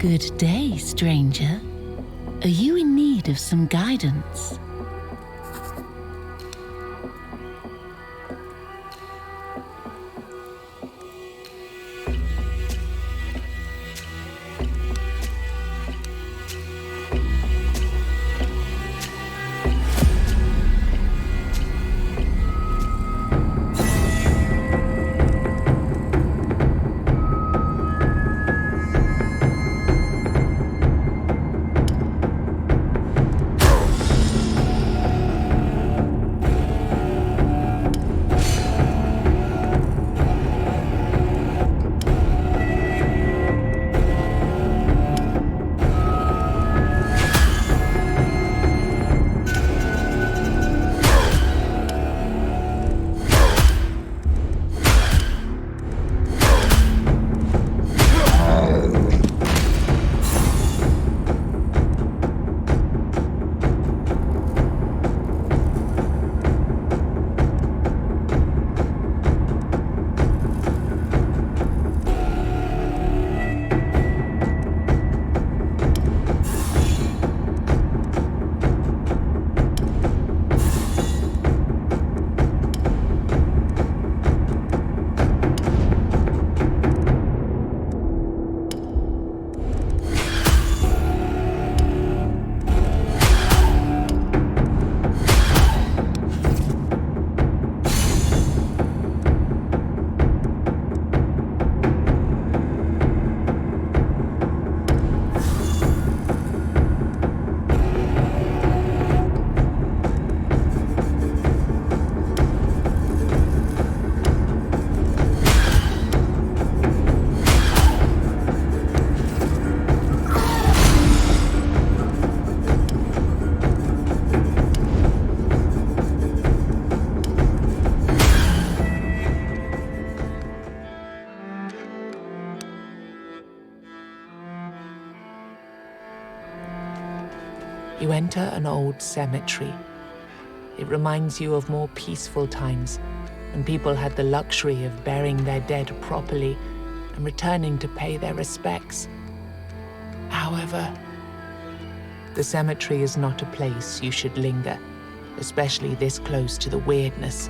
Good day, stranger. Are you in need of some guidance? You enter an old cemetery. It reminds you of more peaceful times, when people had the luxury of burying their dead properly and returning to pay their respects. However, the cemetery is not a place you should linger, especially this close to the weirdness.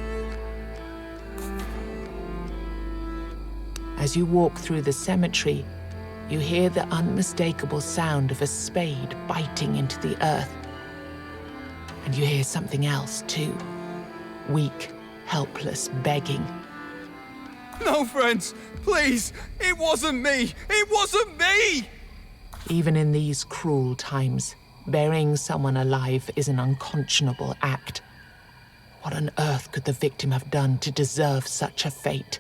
As you walk through the cemetery, you hear the unmistakable sound of a spade biting into the earth. And you hear something else too. Weak, helpless begging. No, friends, please, it wasn't me! It wasn't me! Even in these cruel times, burying someone alive is an unconscionable act. What on earth could the victim have done to deserve such a fate?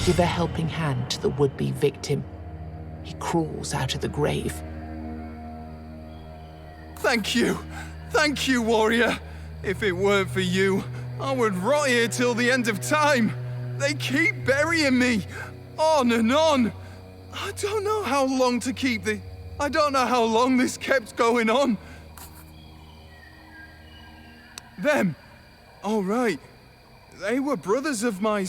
give a helping hand to the would-be victim. He crawls out of the grave. Thank you. Thank you, warrior. If it weren't for you, I would rot here till the end of time. They keep burying me, on and on. I don't know how long to keep the... I don't know how long this kept going on. Them. All right. They were brothers of my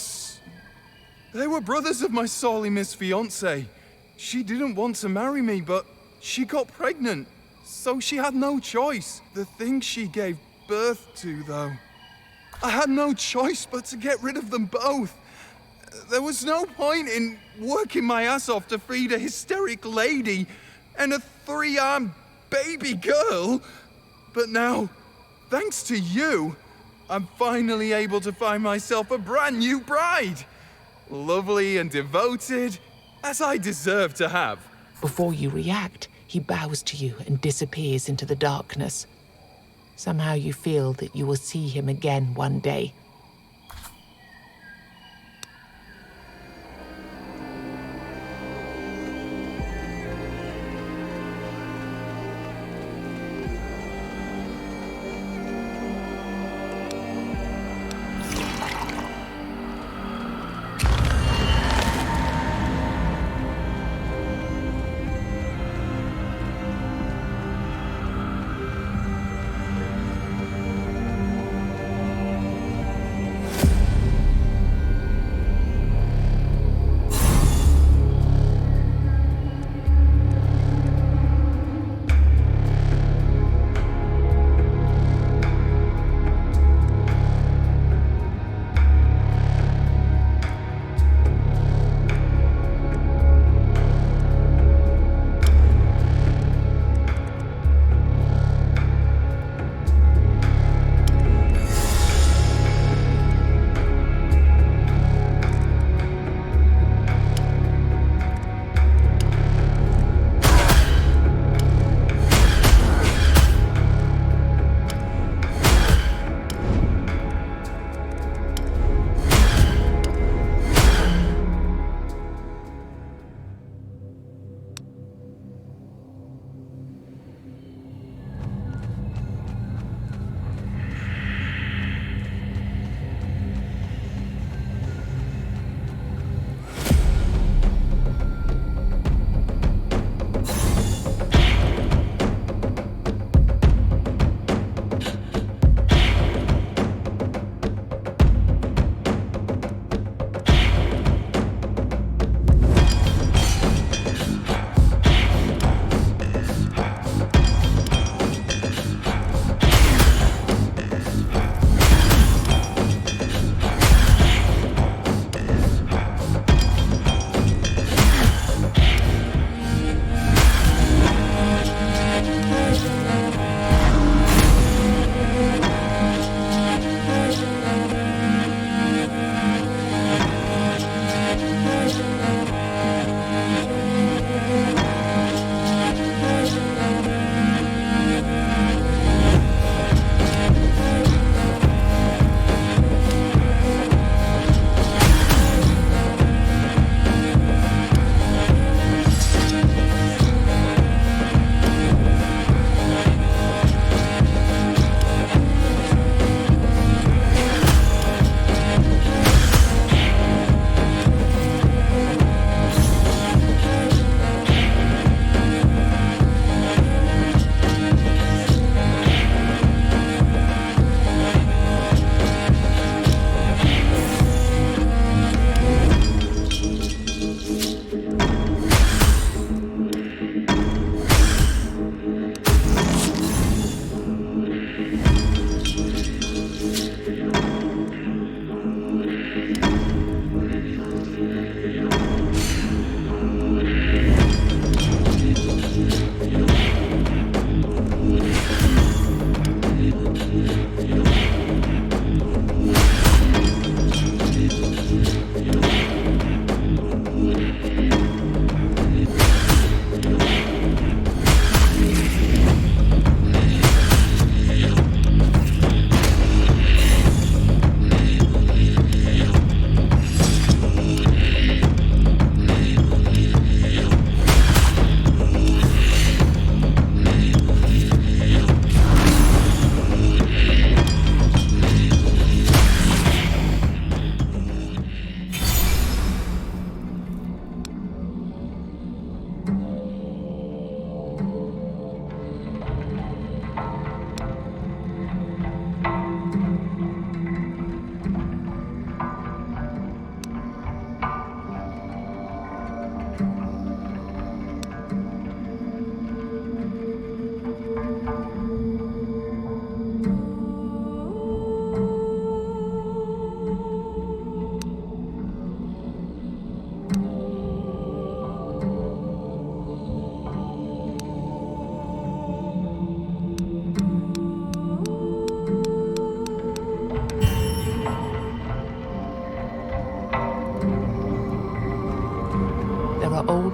sorely missed fiancée. She didn't want to marry me, but she got pregnant. So she had no choice. The thing she gave birth to, though. I had no choice but to get rid of them both. There was no point in working my ass off to feed a hysteric lady and a 3-armed baby girl. But now, thanks to you, I'm finally able to find myself a brand new bride. Lovely and devoted, as I deserve to have. Before you react, he bows to you and disappears into the darkness. Somehow you feel that you will see him again one day.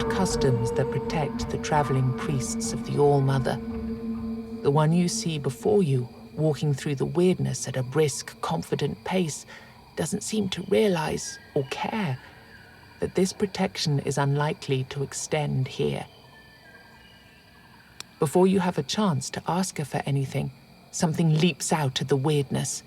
old customs that protect the traveling priests of the All-Mother. The one you see before you, walking through the weirdness at a brisk, confident pace, doesn't seem to realize or care that this protection is unlikely to extend here. Before you have a chance to ask her for anything, something leaps out of the weirdness.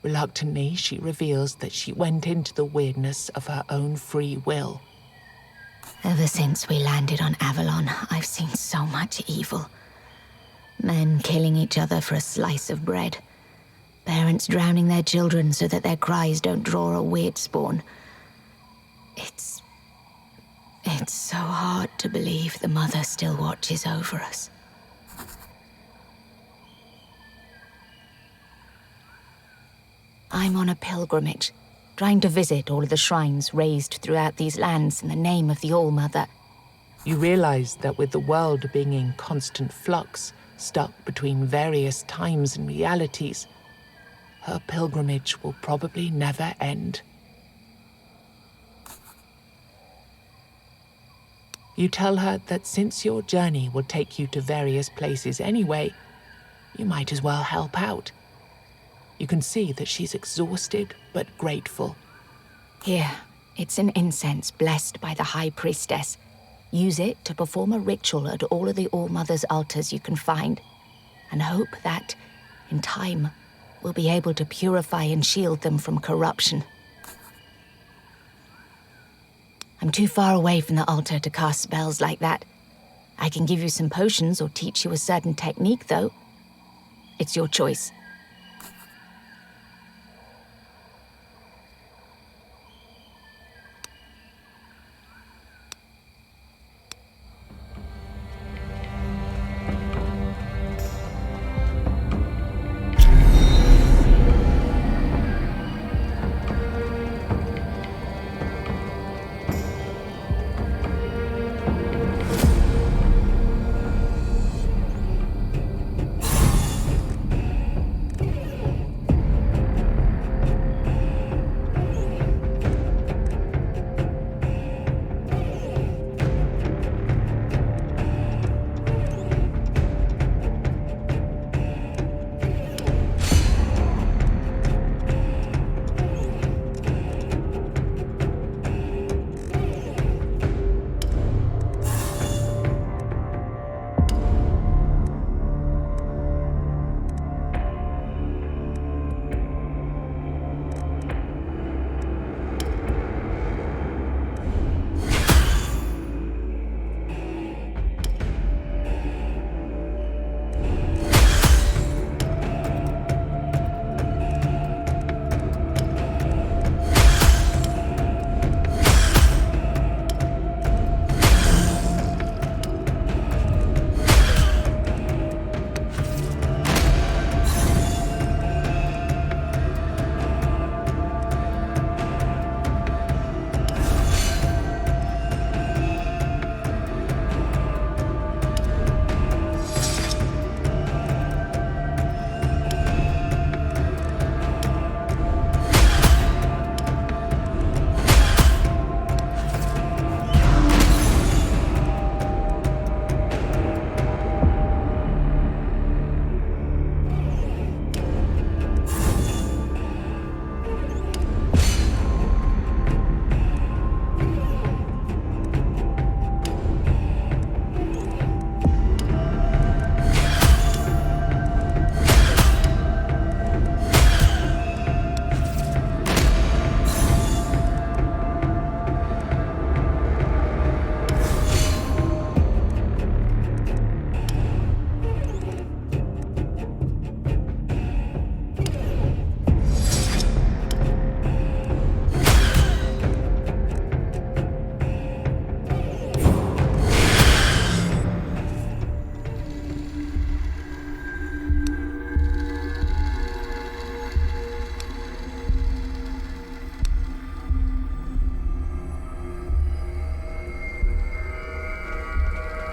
Reluctantly, she reveals that she went into the weirdness of her own free will. Ever since we landed on Avalon, I've seen so much evil. Men killing each other for a slice of bread. Parents drowning their children so that their cries don't draw a weird spawn. It's so hard to believe the Mother still watches over us. I'm on a pilgrimage, trying to visit all of the shrines raised throughout these lands in the name of the All-Mother. You realize that with the world being in constant flux, stuck between various times and realities, her pilgrimage will probably never end. You tell her that since your journey will take you to various places anyway, you might as well help out. You can see that she's exhausted but grateful. Here, it's an incense blessed by the High Priestess. Use it to perform a ritual at all of the All-Mother's altars you can find, and hope that, in time, we'll be able to purify and shield them from corruption. I'm too far away from the altar to cast spells like that. I can give you some potions or teach you a certain technique, though. It's your choice.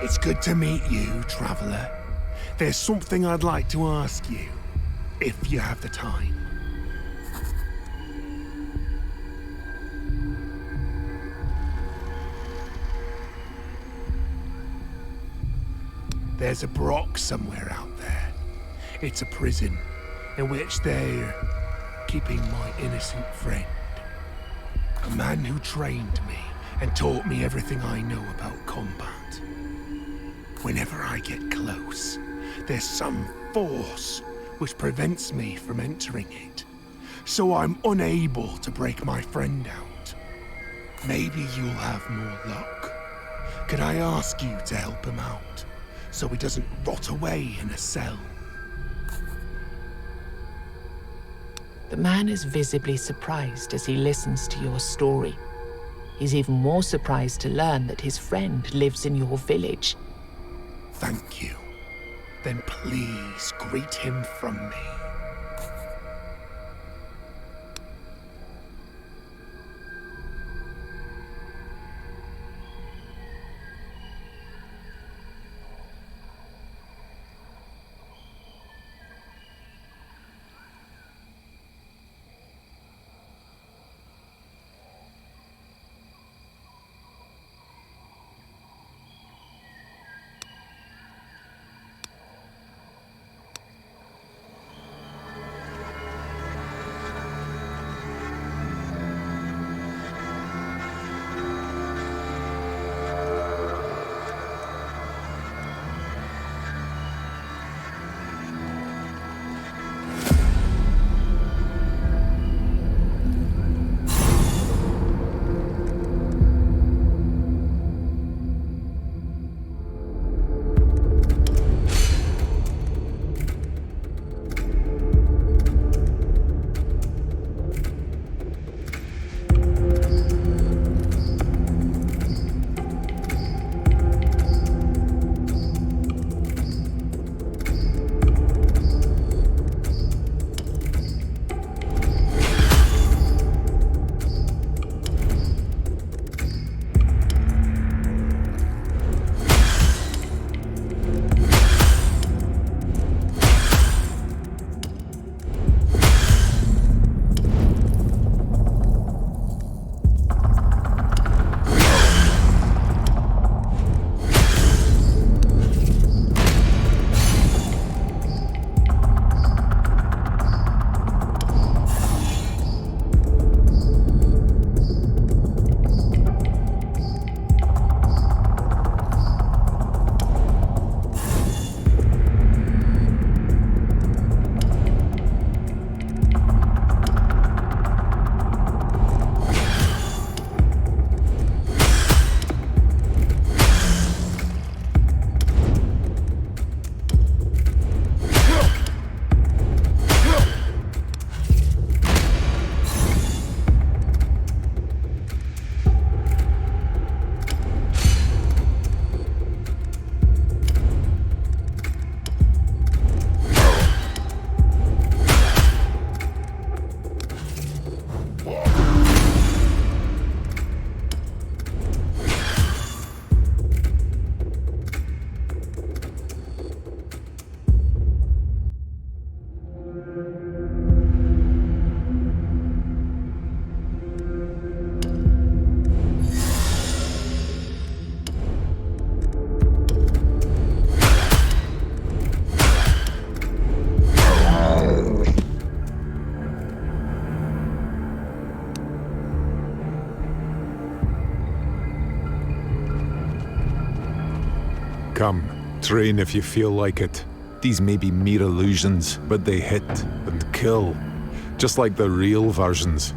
It's good to meet you, traveler. There's something I'd like to ask you, if you have the time. There's a Brock somewhere out there. It's a prison in which they're keeping my innocent friend. A man who trained me and taught me everything I know about combat. Whenever I get close, there's some force which prevents me from entering it. So I'm unable to break my friend out. Maybe you'll have more luck. Could I ask you to help him out, so he doesn't rot away in a cell? The man is visibly surprised as he listens to your story. He's even more surprised to learn that his friend lives in your village. Thank you. Then please greet him from me. Come, train if you feel like it. These may be mere illusions, but they hit and kill, just like the real versions.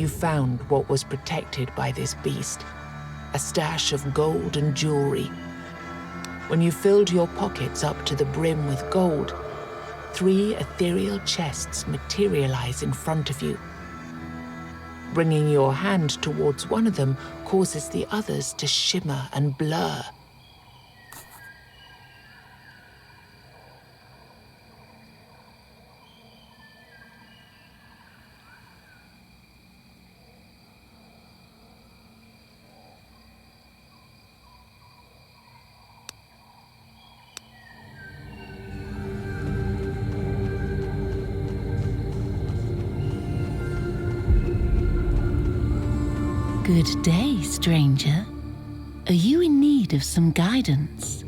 You found what was protected by this beast, a stash of gold and jewelry. When you filled your pockets up to the brim with gold, 3 ethereal chests materialize in front of you. Bringing your hand towards one of them causes the others to shimmer and blur. Good day, stranger. Are you in need of some guidance?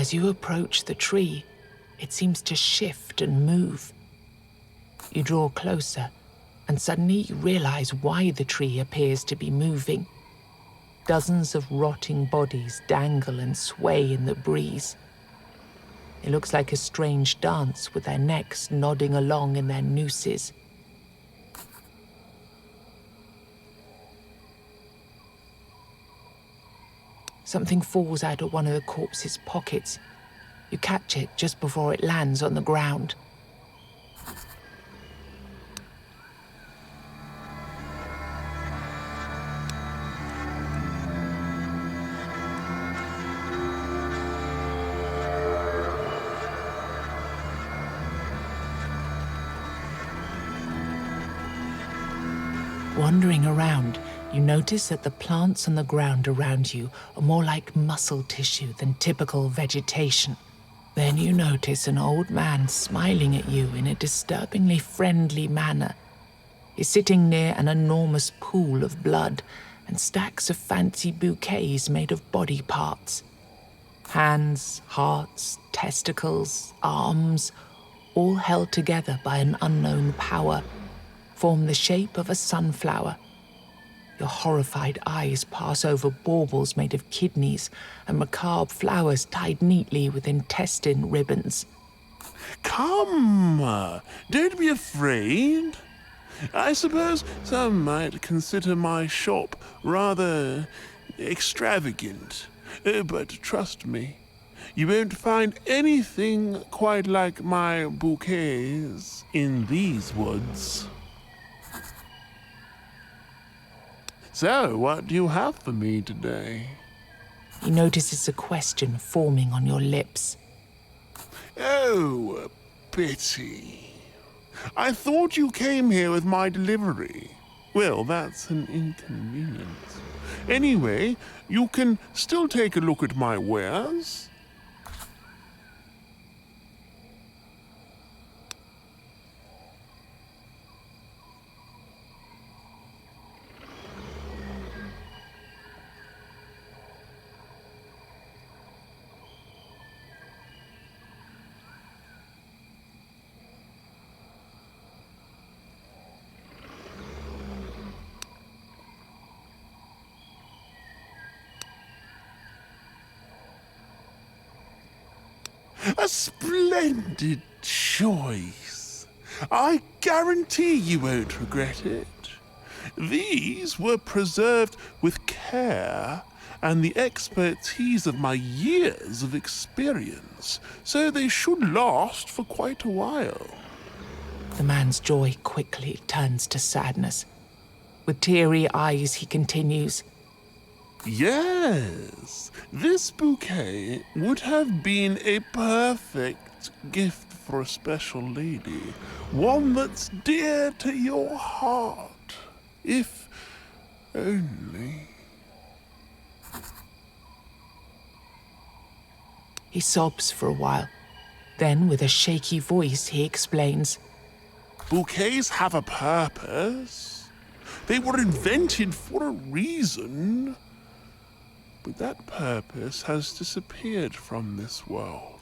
As you approach the tree, it seems to shift and move. You draw closer, and suddenly you realize why the tree appears to be moving. Dozens of rotting bodies dangle and sway in the breeze. It looks like a strange dance with their necks nodding along in their nooses. Something falls out of one of the corpse's pockets. You catch it just before it lands on the ground. Wandering around, you notice that the plants on the ground around you are more like muscle tissue than typical vegetation. Then you notice an old man smiling at you in a disturbingly friendly manner. He's sitting near an enormous pool of blood and stacks of fancy bouquets made of body parts. Hands, hearts, testicles, arms, all held together by an unknown power, form the shape of a sunflower. Your horrified eyes pass over baubles made of kidneys and macabre flowers tied neatly with intestine ribbons. Come, don't be afraid. I suppose some might consider my shop rather extravagant, but trust me, you won't find anything quite like my bouquets in these woods. So, what do you have for me today? He notices a question forming on your lips. Oh, pity. I thought you came here with my delivery. Well, that's an inconvenience. Anyway, you can still take a look at my wares. A splendid choice. I guarantee you won't regret it. These were preserved with care and the expertise of my years of experience, so they should last for quite a while. The man's joy quickly turns to sadness. With teary eyes, he continues, Yes, this bouquet would have been a perfect gift for a special lady, one that's dear to your heart, if only. He sobs for a while. Then, with a shaky voice, he explains, Bouquets have a purpose. They were invented for a reason. But that purpose has disappeared from this world.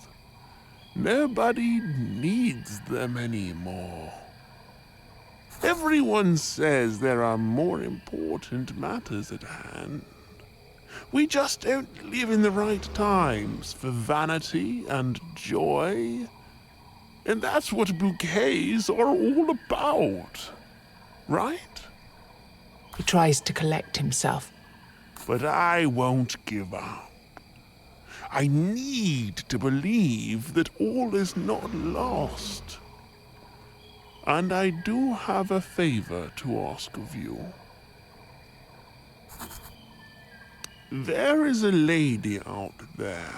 Nobody needs them anymore. Everyone says there are more important matters at hand. We just don't live in the right times for vanity and joy. And that's what bouquets are all about, right? He tries to collect himself. But I won't give up. I need to believe that all is not lost. And I do have a favor to ask of you. There is a lady out there,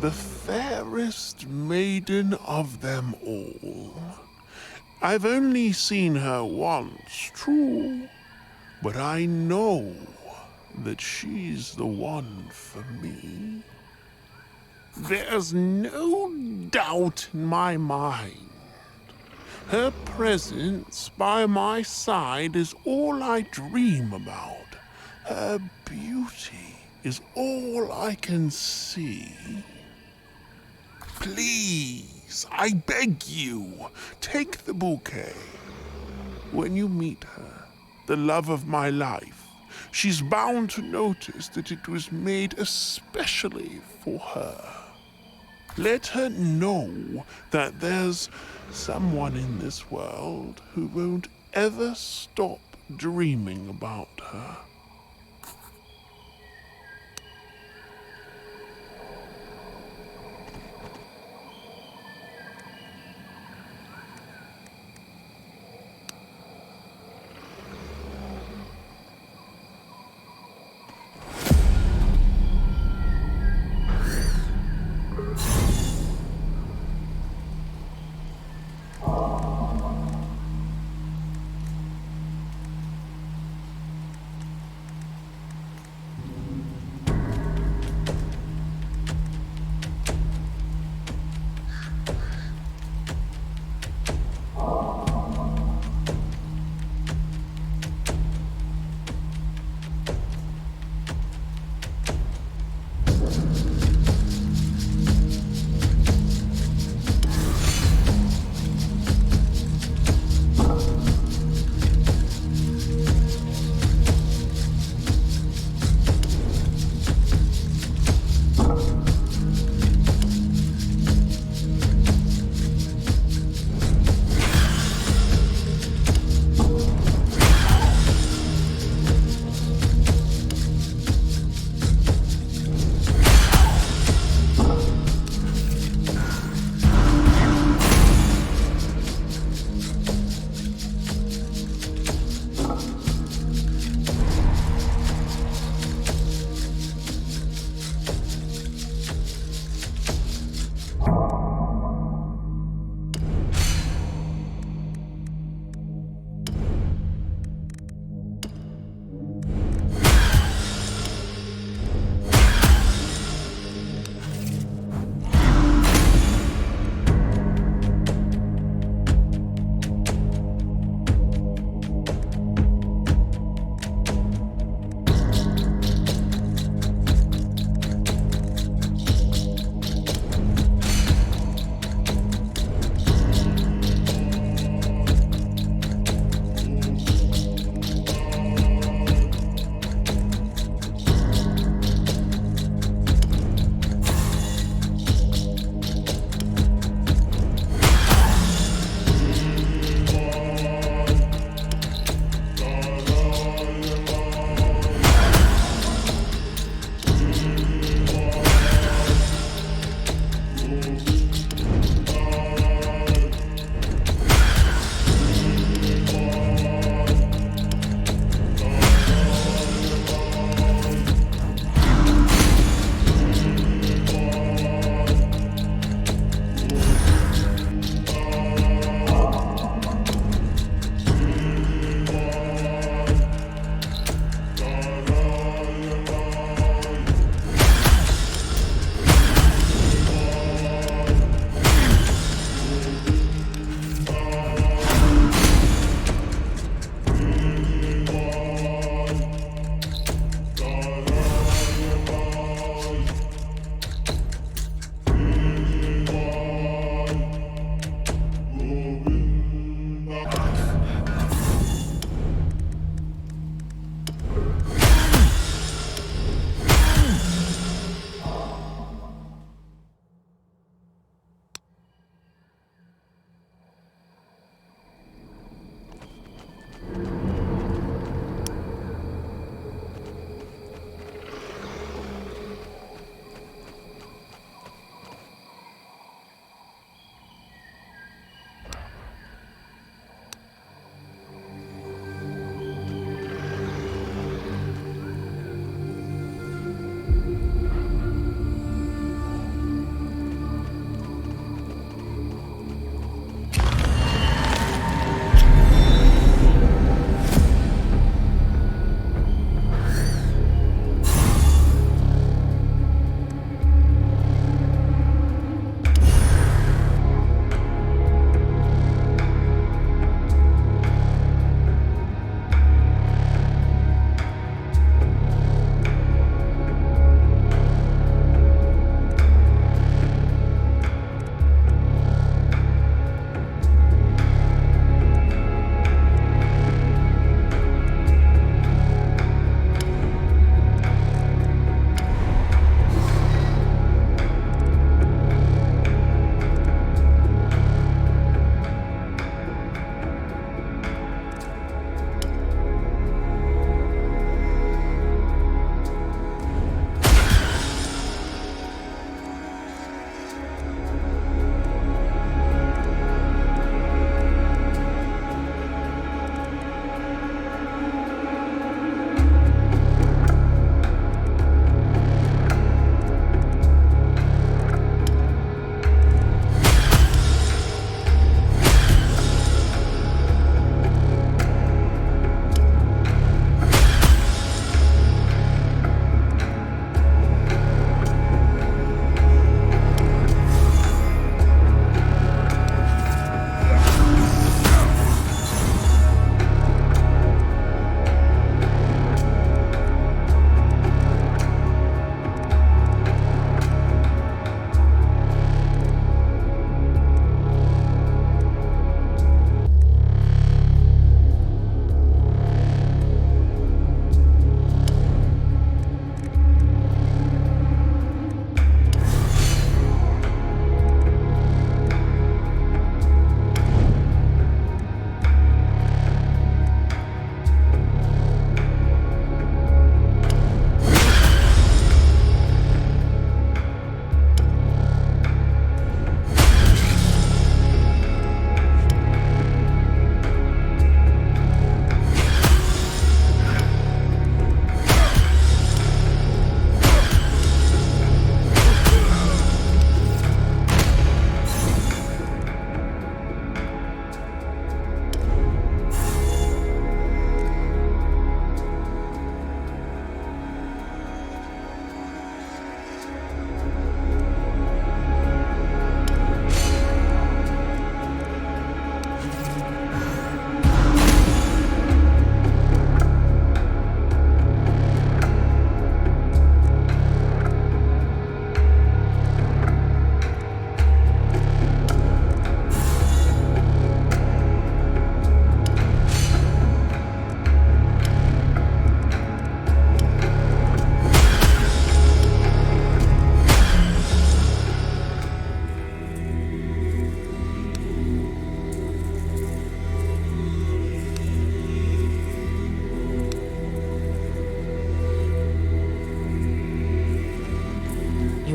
the fairest maiden of them all. I've only seen her once, true, but I know that she's the one for me. There's no doubt in my mind. Her presence by my side is all I dream about. Her beauty is all I can see. Please, I beg you, take the bouquet. When you meet her, the love of my life, she's bound to notice that it was made especially for her. Let her know that there's someone in this world who won't ever stop dreaming about her.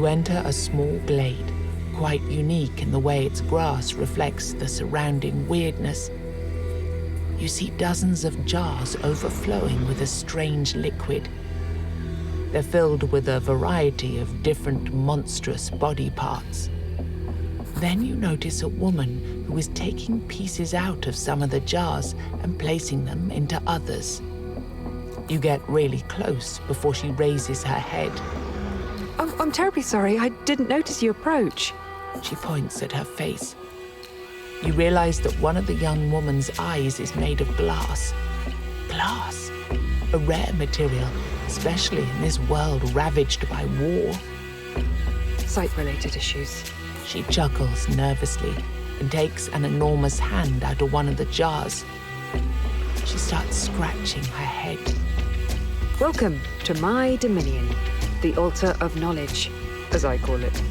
enter a small glade, quite unique in the way its grass reflects the surrounding weirdness. You see dozens of jars overflowing with a strange liquid. They're filled with a variety of different monstrous body parts. Then you notice a woman who is taking pieces out of some of the jars and placing them into others. You get really close before she raises her head. I'm terribly sorry. I didn't notice you approach. She points at her face. You realize that one of the young woman's eyes is made of glass. Glass, a rare material, especially in this world ravaged by war. Sight-related issues. She chuckles nervously and takes an enormous hand out of one of the jars. She starts scratching her head. Welcome to my dominion, the Altar of Knowledge, as I call it,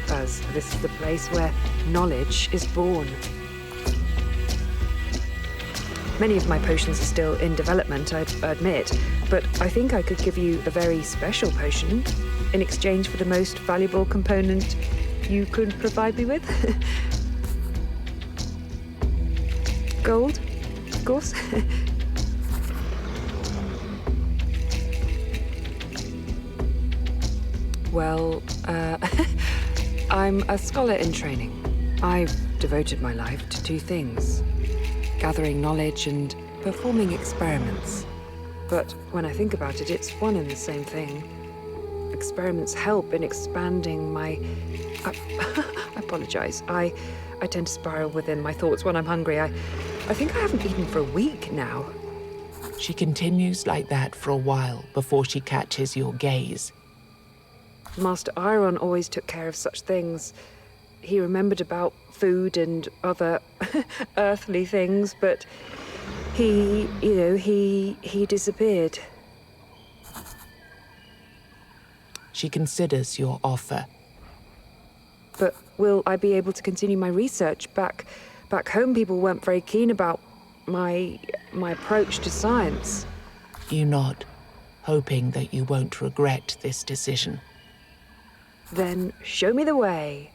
as this is the place where knowledge is born. Many of my potions are still in development, I admit, but I think I could give you a very special potion in exchange for the most valuable component you could provide me with. Gold, of course. Well, I'm a scholar in training. I've devoted my life to two things: gathering knowledge and performing experiments. But when I think about it, it's one and the same thing. Experiments help in expanding my... I apologize. I tend to spiral within my thoughts when I'm hungry. I think I haven't eaten for a week now. She continues like that for a while before she catches your gaze. Master Iron always took care of such things. He remembered about food and other earthly things, but he disappeared. She considers your offer. But will I be able to continue my research? Back home, people weren't very keen about my approach to science. You nod, hoping that you won't regret this decision. Then show me the way.